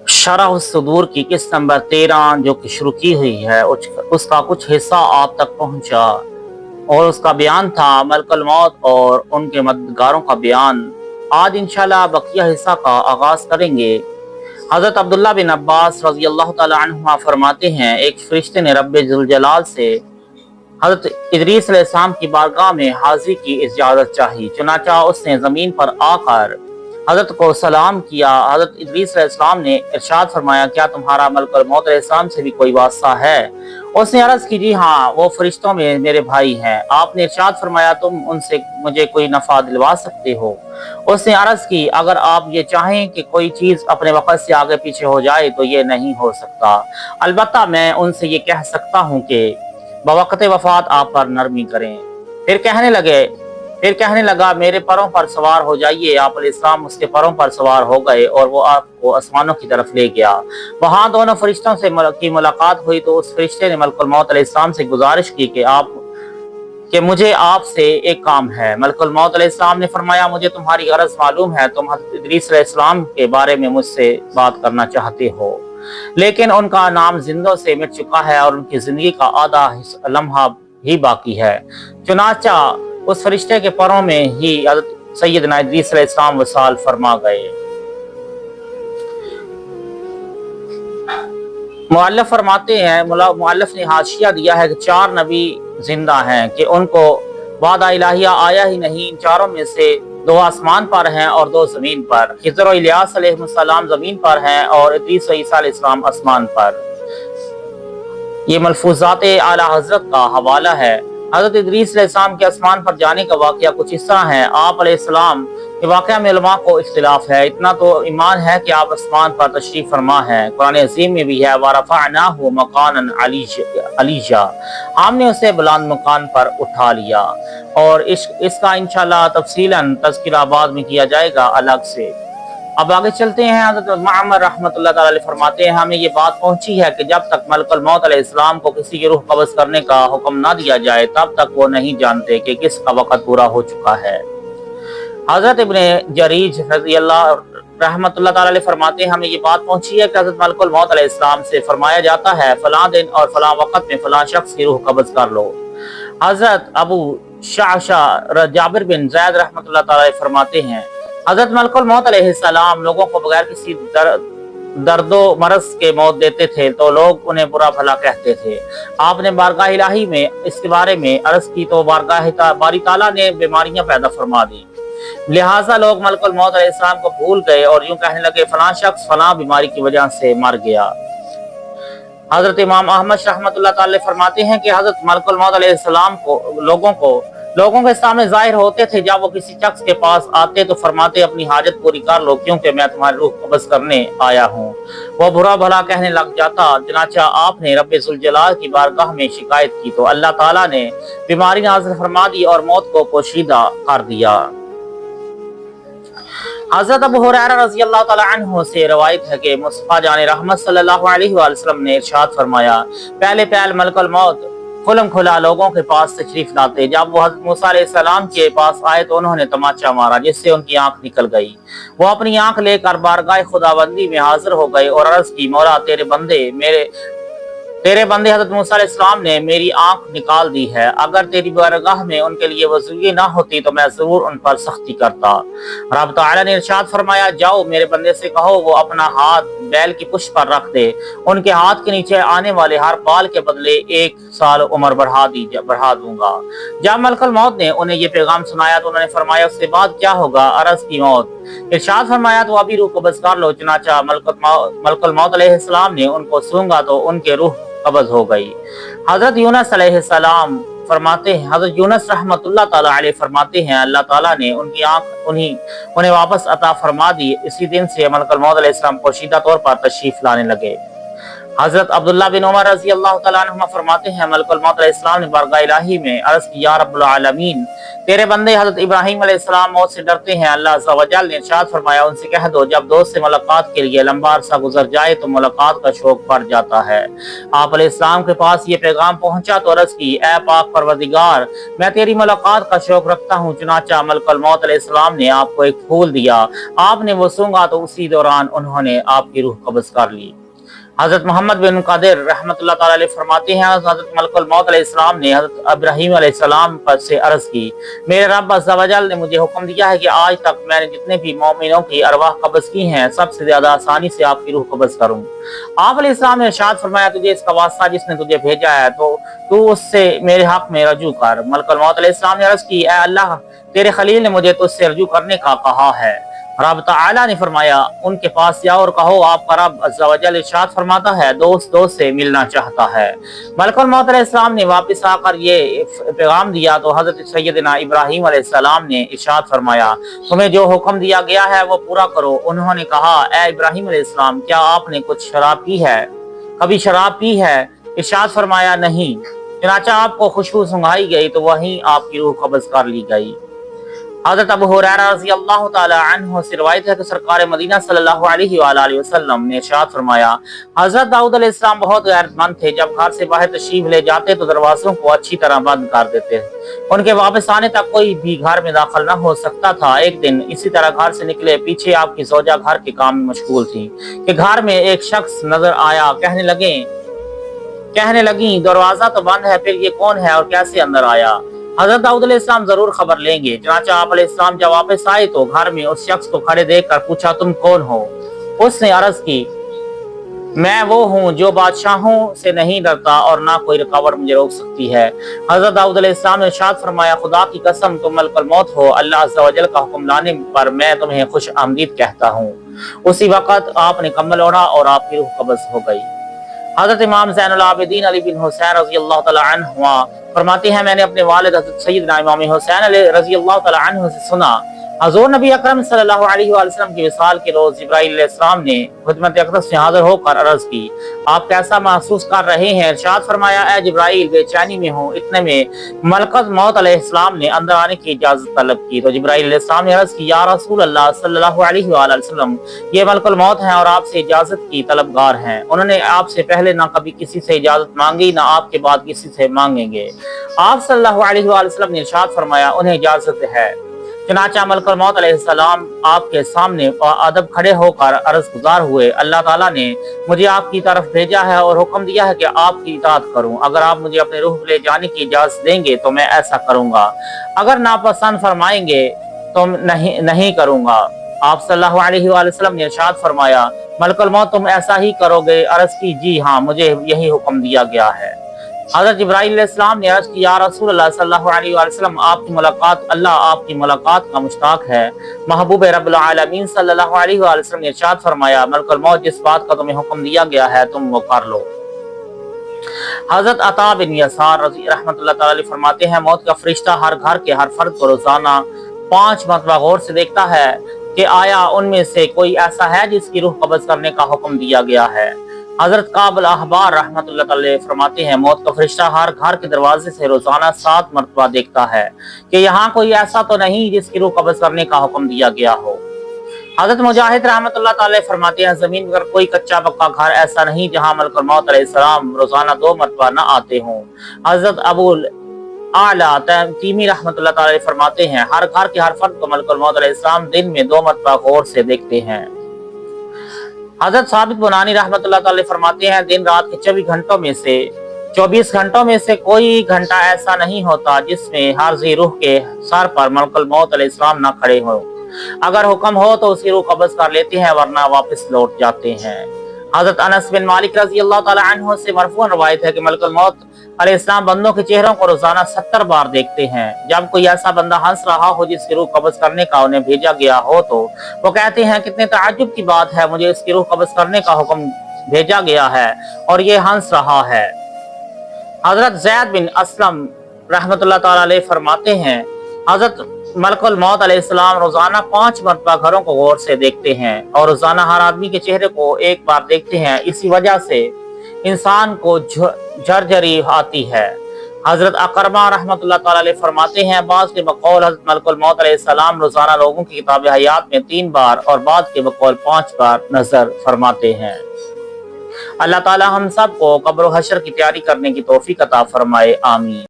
शरह सदूर की किस्त नंबर 13 जो कि शुरू की हुई है उसका कुछ हिस्सा आप तक पहुंचा और उसका बयान था मलकुल मौत और उनके मददगारों का बयान। आज इंशाल्लाह बकिया हिस्सा का आगाज करेंगे। हज़रत अब्दुल्ला बिन अब्बास रज़ी अल्लाह तआला अन्हुमा फरमाते हैं, एक फरिश्ते ने रब्बे जुल जलाल से हज़रत इदरीस अलैहिस्सलाम की बारगाह में हाजिरी की इजाज़त चाही। चुनांचा उसने ज़मीन पर आकर हज़रत को सलाम किया। हज़रत इदरीस अलैहिस्सलाम ने इरशाद फरमाया, क्या तुम्हारा मलकुल मौत अलैहिस्सलाम से भी कोई वास्ता है? उसने अर्ज़ की, जी हाँ, वो फरिश्तों में मेरे भाई हैं। आपने इरशाद फरमाया, तुम उनसे मुझे कोई नफ़ा दिलवा सकते हो? उसने अर्ज़ की, अगर आप ये चाहें कि कोई चीज़ अपने वक़्त से आगे पीछे हो जाए तो ये नहीं हो सकता, अलबत्ता मैं उनसे ये कह सकता हूँ कि बवक़्त वफ़ात आप पर नरमी करें। फिर कहने लगा, मेरे परों पर सवार हो जाइए। आप अलैहिस्सलाम उसके परों पर सवार हो गए और वो आपको आसमानों की तरफ ले गया। वहाँ दोनों फरिश्तों से की मुलाकात हुई तो उस फरिश्ते ने मलकुल मौत अलैहिस्सलाम से गुजारिश की कि मुझे आपसे एक काम है। मलकुल मौत अलैहिस्सलाम ने फरमाया, मुझे तुम्हारी गरज मालूम है, तुम हज़रत इदरीस अलैहिस्सलाम के बारे में मुझसे बात करना चाहते हो, लेकिन उनका नाम जिंदों से मिट चुका है और उनकी जिंदगी का आधा लम्हा ही बाकी है। चुनाचा उस फरिश्ते के परों में ही हज़रत सैयदना इदरीस अलैहिस्सलाम वसाल फरमा गए। मुअल्लिफ फरमाते हैं, मुअल्लिफ ने हाशिया दिया है कि 4 नबी जिंदा हैं कि उनको वादा इलाहिया आया ही नहीं। इन चारों में से 2 आसमान पर हैं और 2 जमीन पर। खिज़र और इलियास अलैहिस्सलाम जमीन पर हैं और इदरीस व ईसा अलैहिस्सलाम आसमान पर। ये मलफूजात आला हजरत का हवाला है। हजरत इदरीस अलैहिस्सलाम के आसमान पर जाने का वाक़या कुछ इस तरह है। आप अलैहिस्सलाम के वाक़या में उलमा को इख्तिलाफ है। इतना तो ईमान है कि आप आसमान पर तशरीफ फरमा है। कुरान अज़ीम में भी है, वरफ़अनाहु मकानन अलीजा, हमने उसे बुलंद मकान पर उठा लिया। और इसका इंशाअल्लाह तफसीलन तज़किरा बाद में किया जाएगा अलग से। अब आगे चलते हैं। हज़रत मामर रहमतुल्लाह तआला अलैह फरमाते हैं, हमें ये बात पहुंची है कि जब तक मलकुल मौत अलैहिस्सलाम को किसी की रूह कब्ज़ करने का हुक्म ना दिया जाए तब तक वो नहीं जानते कि किसका वक़्त पूरा हो चुका है। हज़रत इब्न जरीज रज़ियल्लाहु रहमतुल्लाह तआला अलैह फरमाते हैं, हमें ये बात पहुंची है कि हज़रत मलकुल मौत अलैहिस्सलाम से फरमाया जाता है, फलां दिन और फलां वक़्त में फलां शख्स की रूह कब्ज़ कर लो। हज़रत अबू शाशा जाबिर बिन ज़ैद रहमतुल्लाह तआला अलैह फरमाते हैं, हज़रत मलकुल मौत अलैहिस्सलाम लोगों को बगैर किसी दर्दो मरज के मौत देते थे तो लोग उन्हें बुरा भला कहते थे। आपने बारगाह इलाही में इसके बारे में अर्ज की तो बारी ताला ने बीमारियां पैदा फरमा दी। लिहाजा लोग मलकुल मौत अलैहिस्सलाम को भूल गए और यूं कहने लगे, फलां शख्स फलां बीमारी की वजह से मर गया। हजरत इमाम अहमद रहमतुल्लाह तआला फरमाते हैं कि हजरत मलकुल मौत अलैहिस्सलाम को लोगों के सामने जाहिर होते थे। जब वो किसी शख्स के पास आते तो फरमाते, अपनी हाजत पूरी कर लो क्योंकि मैं तुम्हारी रूह कब्ज़ करने आया हूँ। वो बुरा भला कहने लग जाता। चनाचा आपने रब्बे जुल जलाल की बारगाह में शिकायत की तो अल्लाह ताला ने बीमारी नाज़िल फरमा दी और मौत को पोशीदा कर दिया। हज़रत अबू हुरैरा रज़ियल्लाहु तआला अन्हु से रवायत है कि मुस्तफ़ा जान रहमत सल्लल्लाहु अलैहि वसल्लम ने इरशाद फरमाया, पहले मलकुल मौत खुलम खुला लोगों के पास तशरीफ लाते। जब वो हज़रत मूसा अलैहिस्सलाम के पास आए तो उन्होंने तमाचा मारा जिससे उनकी आंख निकल गई। वो अपनी आंख लेकर बारगाह खुदाबंदी में हाजिर हो गए और अर्ज की, मौला तेरे बंदे हज़रत मूसा अलैहिस्सलाम ने मेरी आंख निकाल दी है। अगर तेरी बारगाह में उनके लिए वज़ूई ना होती तो मैं जरूर उन पर सख्ती करता। रब तआला ने इरशाद फरमाया, जाओ मेरे बंदे से कहो वो अपना हाथ बैल की पुष्ट पर रख दे। उनके हाथ के नीचे आने वाले हर बाल के बदले 1 साल उम्र बढ़ा दूंगा। जब मलकुल मौत ने उन्हें ये पैगाम सुनाया तो उन्होंने फरमाया, उसके बाद क्या होगा? अरज की, मौत। इरशाद फरमाया, तो अभी रूह कब्ज़ कर लो। चुनाचा मलकुल मौत अलैहिस्सलाम ने उनको सूंघा तो उनके रूह कब्ज़ हो गई। हजरत यूनुस अलैहिस्सलाम फरमाते हैं, हजरत यूनुस रहमतुल्लाह ताला अलैह फरमाते हैं, अल्लाह ताला ने उनकी आंख उन्हें वापस अता फरमा दी। इसी दिन से मलकुल मौत अलैहिस्सलाम पोशीदा तौर पर तशरीफ लाने लगे। हजरत अब्दुल्ला बिन उमर रजी अल्लाह तआला अन्हुमा फरमाते हैं, मलकुल मौत अलैहिस्सलाम ने बारगाह इलाही में अर्ज की, या रब्बुल आलमीन, तेरे बंदे हजरत इब्राहिम अलैहिस्सलाम मौत से डरते हैं। अल्लाह अज़्ज़ा व जल ने इरशाद फरमाया, उनसे कह दो, जब दोस्त से मुलाकात के लिए लंबा अरसा गुजर जाए तो मुलाकात का शौक बढ़ जाता है। आप अलैहिस्सलाम के पास ये पैगाम पहुंचा तो अर्ज की, ए पाक परवरदिगार, मैं तेरी मुलाकात का शौक रखता हूँ। चुनाचा मलकुल मौत अलैहिस्सलाम ने आपको एक फूल दिया, आपने वो सूंघा तो उसी दौरान उन्होंने आपकी रूह कब्ज़ कर ली। हजरत मोहम्मद बिन कादिर रहमतुल्लाह ताला अलैह फरमाते हैं, हजरत मलकुल मौत अलैहिस्सलाम ने हजरत इब्राहिम अलैहिस्सलाम पर से अर्ज की, मेरे रब अज़्ज़ा व जल ने मुझे हुक्म दिया है कि आज तक मैंने जितने भी मोमिनों की अरवाह कब्ज़ की हैं, सबसे ज्यादा आसानी से आपकी रूह कब्ज़ करूं। आप अलैहिस्सलाम ने इरशाद फरमाया, तुझे इसका वास्ता जिसने तुझे भेजा है तो तू उससे मेरे हक में रजू कर। मलकुल मौत अलैहिस्सलाम ने अर्ज की, ए अल्लाह, तेरे खलील ने मुझे तुझसे रजू करने का कहा है। रब तआला ने फरमाया, उनके पास जाओ और कहो, आपका रब अज़्ज़ा व जल इरशाद फरमाता है, दोस्त दोस्त से मिलना चाहता है। मलकुल मौत अलैहिस्सलाम ने वापस आकर ये पैगाम दिया तो हजरत सैयदना इब्राहिम अलैहिस्सलाम ने इरशाद फरमाया, तुम्हें जो हुक्म दिया गया है वो पूरा करो। उन्होंने कहा, ए इब्राहिम अलैहिस्सलाम, क्या आपने कुछ शराब पी है, कभी शराब पी है? इरशाद फरमाया, नहीं। चनाचा आपको खुशबू सुंघाई गई तो वहीं आपकी रूह कब्ज़ कर ली गई। हज़रत अबू हुरैरा रज़ी अल्लाह ताला अन्हु से रिवायत है कि सरकार मदीना सल्लल्लाहु अलैहि वसल्लम ने इरशाद फरमाया, हज़रत दाऊद अलैहिस्सलाम बहुत गैरतमंद थे। जब घर से बाहर तशरीफ ले जाते तो दरवाजों को अच्छी तरह बंद कर देते। उनके वापस आने तक कोई भी घर में दाखिल न हो सकता था। एक दिन इसी तरह घर से निकले, पीछे आपकी ज़ौजा घर के काम में मशगूल थी कि घर में एक शख्स नजर आया। कहने लगी, दरवाजा तो बंद है, फिर ये कौन है और कैसे अंदर आया? हजरत दाऊद अलैहिस्सलाम जरूर खबर लेंगे। चनाचा आप अलैहिस्सलाम जब वापस आए तो घर में उस शख्स को खड़े देखकर पूछा, तुम कौन हो? उसने अर्ज की, मैं वो हूँ जो बादशाहों से नहीं डरता और ना कोई रुकावट मुझे रोक सकती है। हजरत दाऊद अलैहिस्सलाम ने इरशाद फरमाया, खुदा की कसम, तुम मलकुल मौत हो। अल्लाह अज़्ज़ा व जल का हुक्म लाने पर मैं तुम्हें खुश आमदीद कहता हूँ। उसी वक्त आपने कम्बल ओढ़ा और आपकी रूह कब्ज़ हो गई। हजरत इमाम ज़ैनुल आबिदीन अली बिन हुसैन रज़ी अल्लाह तआला अन्हुमा फरमाते हैं, मैंने अपने वालिद हज़रत सैयदना इमाम हुसैन रज़ी अल्लाह तआला अन्हु से सुना, हज़ूर नबी अकरम सल्लल्लाहु अलैहि वसल्लम की विसाल के रोज जिब्राइल अलैहिस्सलाम ने खुदमत अक़दस में हाजिर होकर अर्ज की, आप कैसा महसूस कर रहे हैं? इरशाद फरमाया, ए जिब्राइल, बेचैनी में हूँ। इतने में मलकुल मौत अलैहिस्सलाम ने अंदर आने की इजाजत तलब की तो जिब्राइल अलैहिस्सलाम ने अर्ज की, या रसूल अल्लाह सल्लल्लाहु अलैहि वसल्लम, ये मलकुल मौत हैं और आपसे इजाजत की तलबगार हैं। उन्होंने आपसे पहले ना कभी किसी से इजाजत मांगी, ना आपके बाद किसी से मांगेंगे। आप सल्लल्लाहु अलैहि वसल्लम ने इरशाद फरमाया, उन्हें इजाजत है। चनाचा मलकुल मौत अलैहिस्सलाम आपके सामने अदब खड़े होकर अर्ज गुजार हुए, अल्लाह ताला ने मुझे आपकी तरफ भेजा है और हुक्म दिया है कि आपकी इताअत करूं। अगर आप मुझे अपने रूह ले जाने की इजाजत देंगे तो मैं ऐसा करूंगा, अगर नापसंद फरमाएंगे तो नहीं करूंगा। आप सल्लल्लाहु अलैहि वसल्लम ने इरशाद फरमाया, मलकुल मौत, तुम ऐसा ही करोगे? अर्ज की, जी हाँ, मुझे यही हुक्म दिया गया है। हज़रत जिब्राइल अलैहिस्सलाम ने अर्ज की, या रसूल अल्लाह सल्लल्लाहु अलैहि वसल्लम, अल्लाह आपकी मुलाकात का मुश्ताक है। महबूब रब्बुल आलमीन सल्लल्लाहु अलैहि वसल्लम ने इरशाद फरमाया, मलकुल मौत, जिस बात का तुम्हें हुक्म दिया गया है तुम वो कर लो। हज़रत अता बिन यसार रहमतुल्लाह ताला अलैह फरमाते हैं, मौत का फरिश्ता हर घर के हर फर्द को रोजाना 5 मरतबा गौर से देखता है कि आया उनमें से कोई ऐसा है जिसकी रूह कब्ज़ करने का हुक्म दिया गया है। हजरत काबुल अहबार रहमतुल्लाह अलैह फरमाते हैं, मौत का फरिश्ता हर घर के दरवाजे से रोजाना 7 मरतबा देखता है कि यहाँ कोई ऐसा तो नहीं जिसकी रूह कब्ज़ करने का हुक्म दिया गया हो। हजरत मुजाहिद रहमतुल्लाह अलैह फरमाते हैं, जमीन पर कोई कच्चा पक्का घर ऐसा नहीं जहाँ मलकुल मौत अलैहिस्सलाम रोजाना 2 मरतबा न आते हों। हजरत अबुल आला तमीमी रहमतुल्लाह अलैह फरमाते हैं, हर घर के हर फर्द को मलकुल मौत अलैहिस्सलाम दिन में 2 मरतबा गौर से देखते हैं। हजरत साबित बुनानी रहमतुल्लाह अलैह फरमाते हैं, दिन रात के 24 घंटों में से कोई घंटा ऐसा नहीं होता जिसमें हर जी रूह के सर पर मलकुल मौत अलैहिस्सलाम न खड़े हो। अगर हुक्म हो तो उसकी रूह कब्ज़ कर लेते हैं, वरना वापस लौट जाते हैं। हजरत अनस बिन मालिक रज़ी अल्लाह ताला अन्हु से मरफूअन रवायत है कि मलकुल मौत अलैहिस्सलाम बंदों के चेहरों को रोजाना 70 बार देखते हैं। जब कोई ऐसा बंदा हंस रहा हो जिसकी रूह कब्ज़ करने का उन्हें भेजा गया हो तो वो कहते हैं, कितने ताज्जुब की बात है, मुझे इसकी रूह कब्ज़ करने का हुक्म भेजा गया है और ये हंस रहा है। हजरत ज़ैद बिन असलम रहमतुल्लाह ताला अलैह फरमाते हैं, हजरत मलकुल मौत अलैहिस्सलाम रोजाना 5 मरतबा घरों को गौर से देखते हैं और रोजाना हर आदमी के चेहरे को एक बार देखते हैं। इसी वजह से इंसान को झरझरी आती है। हजरत अकरमा रहमतुल्लाह ताला अलैह फरमाते हैं, बाज़ के बकौल हजरत मलकुल मौत अलैहिस्सलाम रोजाना लोगों की किताब हयात में 3 बार और बाज़ के बकौल 5 बार नजर फरमाते हैं। अल्लाह ताला हम सब को कब्र हशर की तैयारी करने की तौफीक अता फरमाए। आमीन।